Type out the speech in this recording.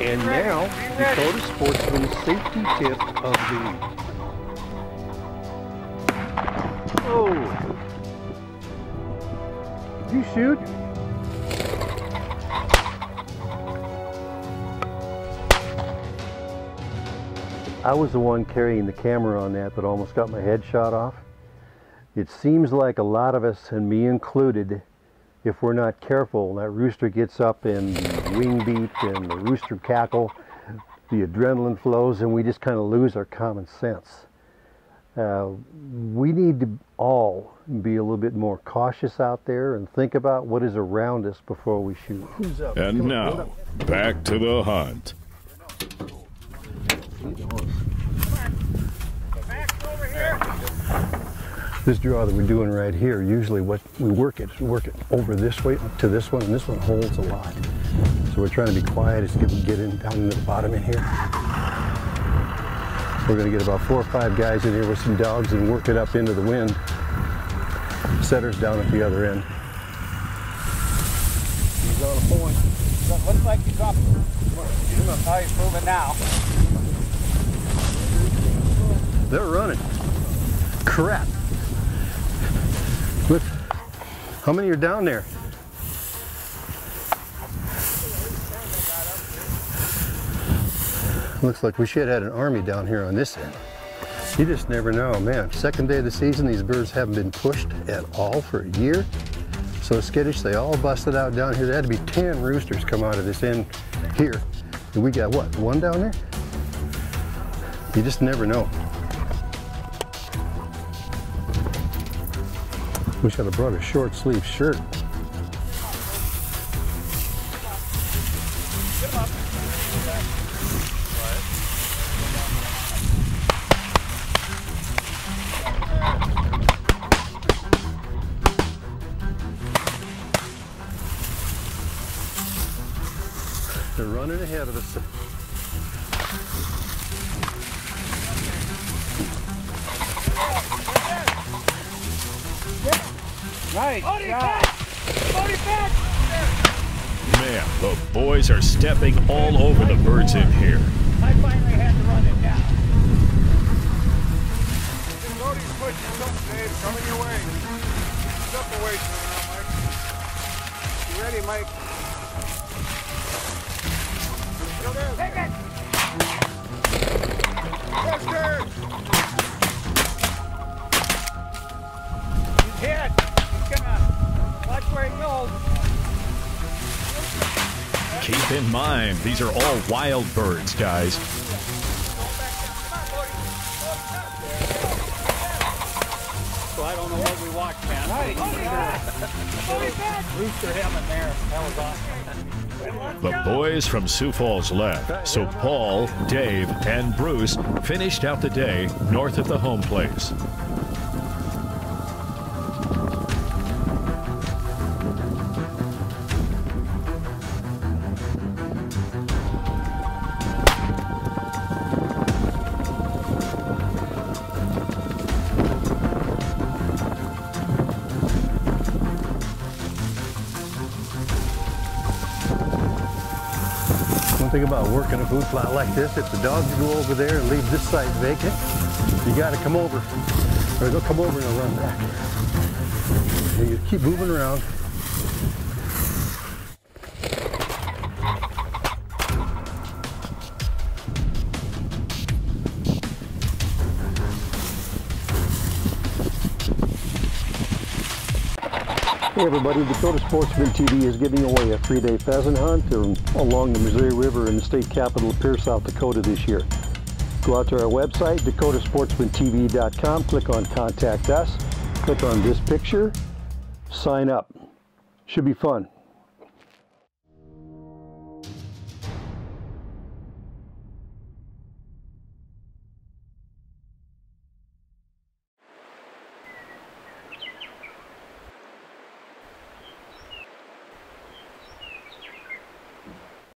And now, Dakota Sportsman's safety tip of the week. Oh! Did you shoot? I was the one carrying the camera on that almost got my head shot off. It seems like a lot of us, and me included, if we're not careful, that rooster gets up and wing beat and the rooster cackle, the adrenaline flows, and we just kind of lose our common sense. We need to all be a little bit more cautious out there and think about what is around us before we shoot. Who's up? And now, back to the hunt. This draw that we're doing right here, usually what we work it over this way to this one, and this one holds a lot. So we're trying to be quiet as we get in down into the bottom in here. We're going to get about 4 or 5 guys in here with some dogs and work it up into the wind. Setters down at the other end. He's on a point. Looks like he's up. Oh, he's moving now. They're running. Crap. Look, how many are down there? Looks like we should have had an army down here on this end. You just never know, man. Second day of the season, these birds haven't been pushed at all for a year. So skittish, they all busted out down here. There had to be 10 roosters come out of this end here. And we got what, 1 down there? You just never know. Wish I'd have brought a short sleeve shirt. They're running ahead of us. Right. Man, the boys are stepping all over the birds in here. I finally had to run it down. Cody's pushing something, Dave. Coming your way. Step away from now, Mike. You ready, Mike? Take it! Buster! He's hit. He's gonna watch where he goes. Keep in mind, these are all wild birds, guys. So I don't know what we watched, man. Right. Rooster him in there. That was awesome. The boys from Sioux Falls left, so Paul, Dave, and Bruce finished out the day north of the home place. One thing about working a food plot like this, if the dogs go over there and leave this side vacant, you got to come over, or they'll come over and they'll run back. And you keep moving around. Hey everybody, Dakota Sportsmen TV is giving away a 3-day pheasant hunt along the Missouri River in the state capital of Pierce, South Dakota this year. Go out to our website, dakotasportsmantv.com, click on Contact Us, click on this picture, sign up. Should be fun.